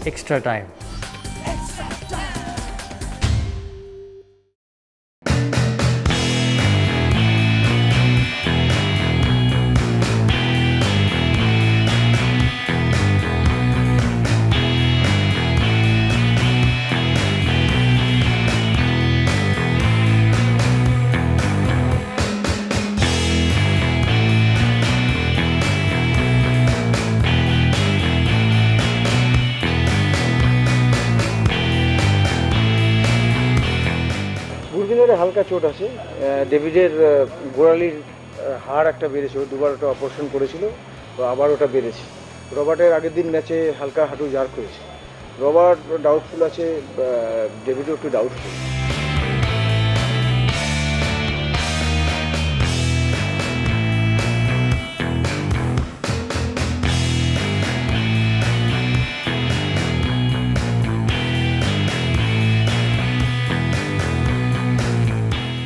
extra time. গুরবিনের হালকা চোট আছে, ডেভিডের গোড়ালির হাড় একটা বেড়েছে, দুবার ওটা অপারেশন করেছিল, তো আবার ওটা বেড়েছে। রবার্টের আগের দিন ম্যাচে হালকা হাঁটু জার্ক করেছে। রবার্ট ডাউটফুল আছে, ডেভিডও একটু ডাউটফুল।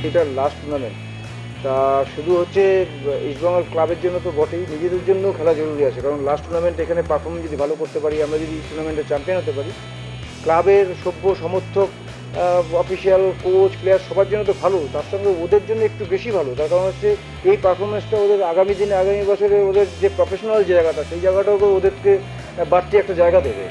এটা লাস্ট টুর্নামেন্ট, তা শুধু হচ্ছে ইস্টবেঙ্গল ক্লাবের জন্য তো বটেই, নিজেদের জন্য খেলা জরুরি আছে, কারণ লাস্ট টুর্নামেন্ট এখানে পারফরমেন্স যদি ভালো করতে পারি, আমরা যদি টুর্নামেন্টে চ্যাম্পিয়ন হতে পারি, ক্লাবের সভ্য সমর্থক, অফিসিয়াল, কোচ, প্লেয়ার সবার জন্য তো ভালো, তার সঙ্গে ওদের জন্য একটু বেশি ভালো। তার কারণ হচ্ছে এই পারফরমেন্সটা ওদের আগামী দিনে, আগামী বছরে ওদের যে প্রফেশনাল জায়গাটা, সেই জায়গাটাও ওদেরকে বাড়তি একটা জায়গা দেবে।